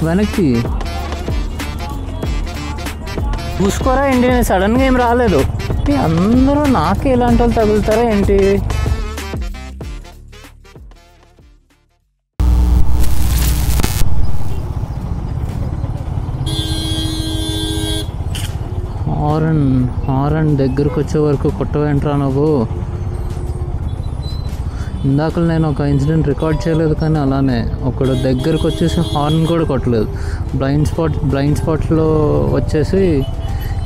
వెనక్కి చూసుకోరా ఏంటి, సడన్గా ఏం రాలేదు. అందరూ నాకే ఇలాంటి వాళ్ళు తగులుతారా ఏంటి? హారన్ దగ్గరకు వచ్చే వరకు కొట్టవేంట్రా నువ్వు? ఇందాక నేను ఒక ఇన్సిడెంట్ రికార్డ్ చేయలేదు, కానీ అలానే ఒకడు దగ్గరకు వచ్చేసి హార్న్ కూడా కొట్టలేదు. బ్లైండ్ స్పాట్లో వచ్చేసి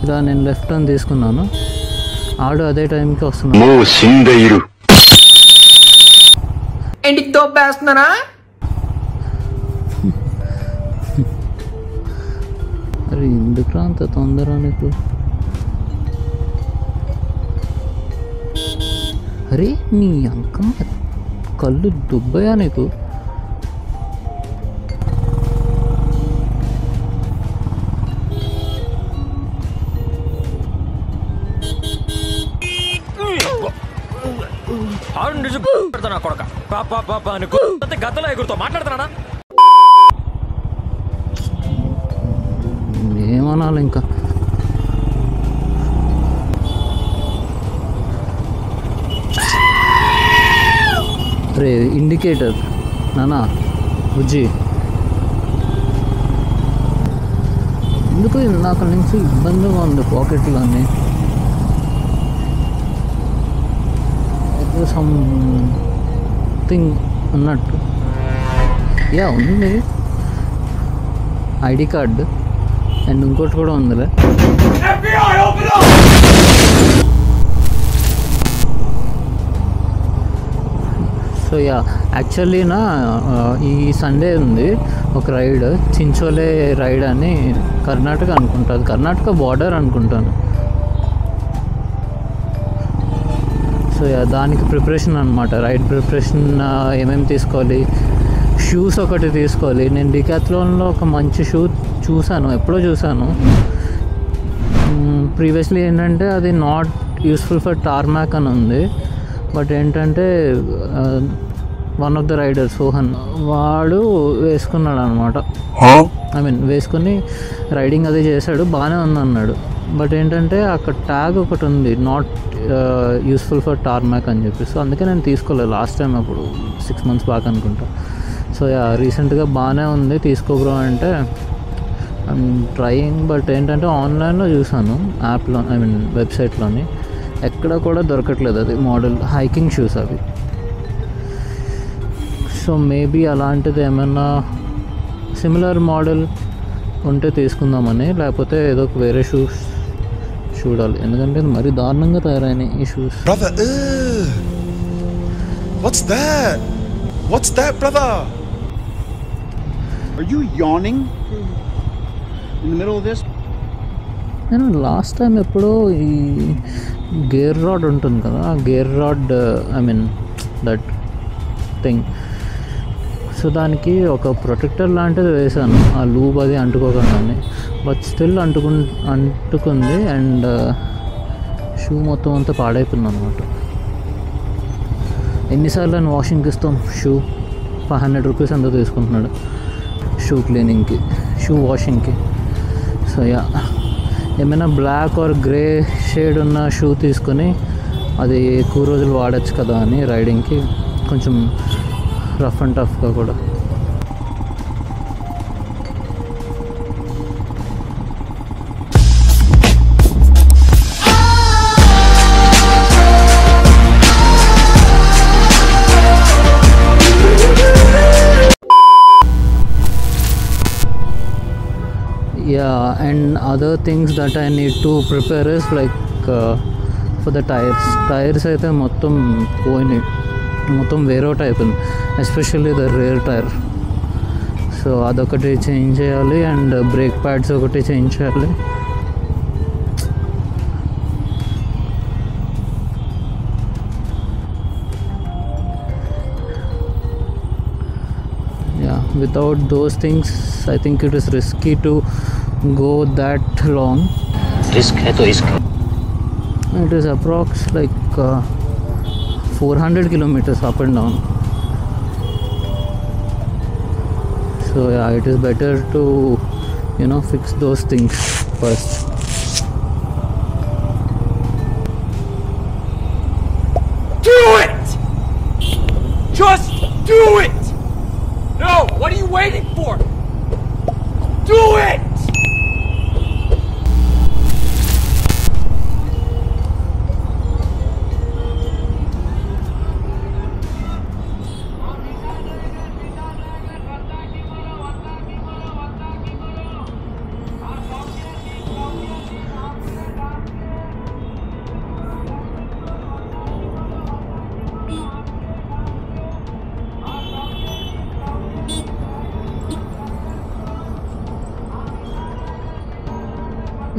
ఇలా నేను లెఫ్ట్ టర్న్ తీసుకున్నాను, ఆడు అదే టైంకి వస్తున్నాడు. అరే ఎందుకురా అంత తొందర నీకు? అరే నీ అంకమ్మ కళ్ళు దుబ్బయా నీకు? గతలో ఎగురుతో మాట్లాడుతున్నా ఏమనాలి ఇంకా? రే ఇండికేటర్ నానా బుజ్జి, ఎందుకు ఇందాక నుంచి ఇబ్బందిగా ఉంది పాకెట్లోని. సంథింగ్ ఉన్నట్టు. యా ఉంది, ఐడి కార్డు అండ్ ఇంకోటి కూడా ఉందిలే. సో యా యాక్చువల్లీ ఈ సండే ఉంది ఒక రైడ్, చించోలే రైడ్ అని, కర్ణాటక అనుకుంటుంది, కర్ణాటక బార్డర్ అనుకుంటాను. సో యా దానికి ప్రిపరేషన్ అనమాట, రైడ్ ప్రిపరేషన్. ఏమేమి తీసుకోవాలి, షూస్ ఒకటి తీసుకోవాలి. నేను డికాథ్లాన్లో ఒక మంచి షూ చూసాను, ఎప్పుడో చూసాను ప్రీవియస్లీ. ఏంటంటే అది నాట్ యూస్ఫుల్ ఫర్ టార్మాక్ అని ఉంది, బట్ ఏంటంటే one of the riders Sohan వాడు వేసుకున్నాడు అనమాట. ఐ మీన్ వేసుకుని రైడింగ్ అది చేశాడు, బాగానే ఉందన్నాడు. బట్ ఏంటంటే అక్కడ ట్యాగ్ ఒకటి ఉంది, నాట్ యూస్ఫుల్ ఫర్ టార్మాక్ అని చెప్పి. సో అందుకే నేను తీసుకోలేదు లాస్ట్ టైం, అప్పుడు 6 months బ్యాక్ అనుకుంటా. సో యా రీసెంట్గా బాగానే ఉంది, తీసుకోబ్రో అంటే ఐమ్ ట్రయింగ్. బట్ ఏంటంటే ఆన్లైన్లో చూసాను, యాప్లో ఐ మీన్ వెబ్సైట్లోని, ఎక్కడ కూడా దొరకట్లేదు అది మోడల్, హైకింగ్ షూస్ అవి. సో మేబీ అలాంటిది ఏమైనా సిమిలర్ మోడల్ ఉంటే తీసుకుందామని, లేకపోతే ఏదో ఒక వేరే షూస్ చూడాలి, ఎందుకంటే మరీ దారుణంగా తయారైనాయి ఈ shoes. What's that, brother? Are you yawning in the middle of this? నేను లాస్ట్ టైం ఎప్పుడో ఈ గేర్ రాడ్ ఉంటుంది కదా, ఆ gear rod I mean that thing, so దానికి ఒక ప్రొటెక్టర్ లాంటిది వేసాను, ఆ లూబ్ అది అంటుకోకుండానే. బట్ స్టిల్ అంటుకుంది అండ్ షూ మొత్తం అంతా పాడైపోయింది అనమాట. ఎన్నిసార్లు నేను వాషింగ్కి ఇస్తాం షూ? 500 rupees అంతా తీసుకుంటున్నాడు షూ క్లీనింగ్కి, షూ వాషింగ్కి. సో యా ఏమైనా బ్లాక్ ఆర్ గ్రే షేడ్ ఉన్న షూ తీసుకొని అది ఎక్కువ రోజులు వాడచ్చు కదా అని, రైడింగ్కి కొంచెం రఫ్ అండ్ టఫ్గా కూడా. Yeah, and other things that I need to prepare is like for the tires అయితే మొత్తం పోయినాయి, మొత్తం వేరౌట్ అయిపోయింది, especially the rear tyre. So అదొకటి చేంజ్ చేయాలి అండ్ బ్రేక్ ప్యాడ్స్ ఒకటి చేంజ్ చేయాలి. Without those things I think it is risky to go that long. Risk hai to risk. It is approx like 400 kilometers up and down. So yeah, it is better to fix those things first. Do it! Just do it! No, what are you waiting for? Do it!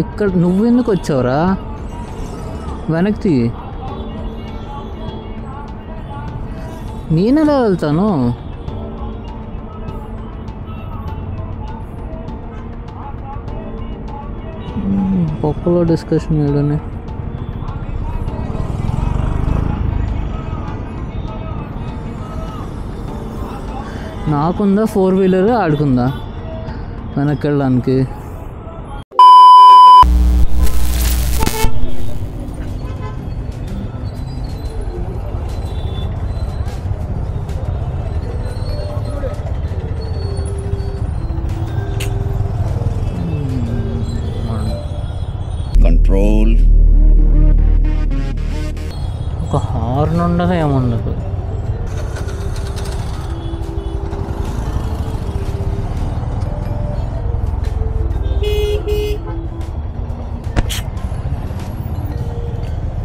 ఇక్కడ నువ్వెందుకు వచ్చావురా? వెనక్కి నేనెలా వెళ్తాను? పప్పులో discussion ఏడని నాకుందా 4-wheeler ఆడుకుందా వెనక్కి వెళ్ళడానికి? Control. ఒక horn ఉండదు, ఏముండదు.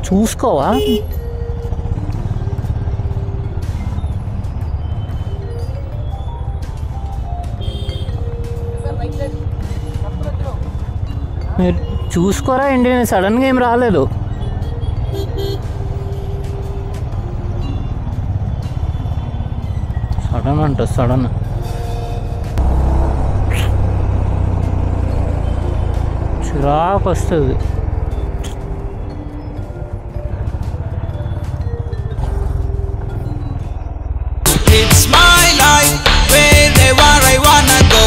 చూసుకోవా? మీరు చూసుకోరా ఏంటి? నేను సడన్గా ఏం రాలేదు. సడన్ చిరాకు వస్తుంది. It's my life, wherever I wanna go.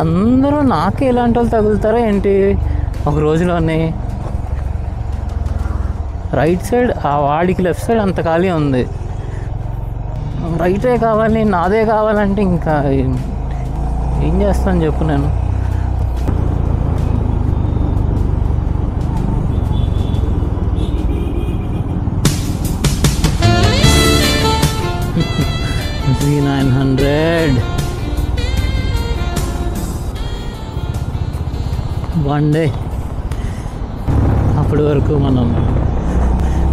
అందరూ నాకే ఇలాంటి వాళ్ళు తగులుతారా ఏంటి ఒక రోజులోనే? రైట్ సైడ్ ఆ వాడికి లెఫ్ట్ సైడ్ అంత ఖాళీ ఉంది. రైటే కావాలి, నాదే కావాలంటే ఇంకా ఏం చేస్తాను చెప్పు నేను? Z900 one day. అప్పటి వరకు మనం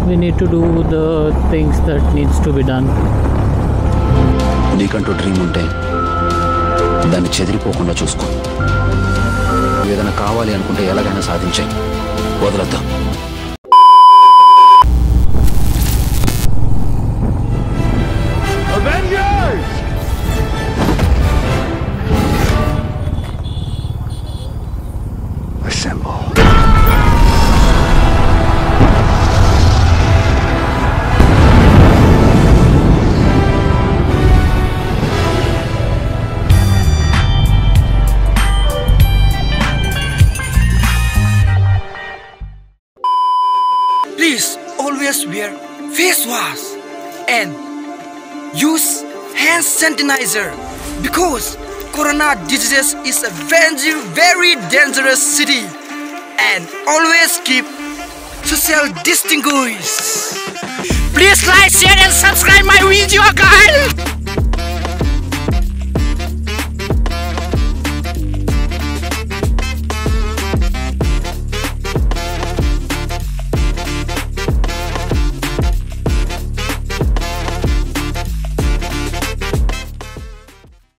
we need to do the things that needs to be done. నీకంటూ డ్రీమ్ ఉంటే దాన్ని చెదిరిపోకుండా చూసుకో. ఏదైనా కావాలి అనుకుంటే ఎలాగైనా సాధించాయి, వదలొద్దు. Please always wear face wash and use hand sanitizer because corona disease is a very dangerous city, and always keep social distance. Please like, share and subscribe my video, guys.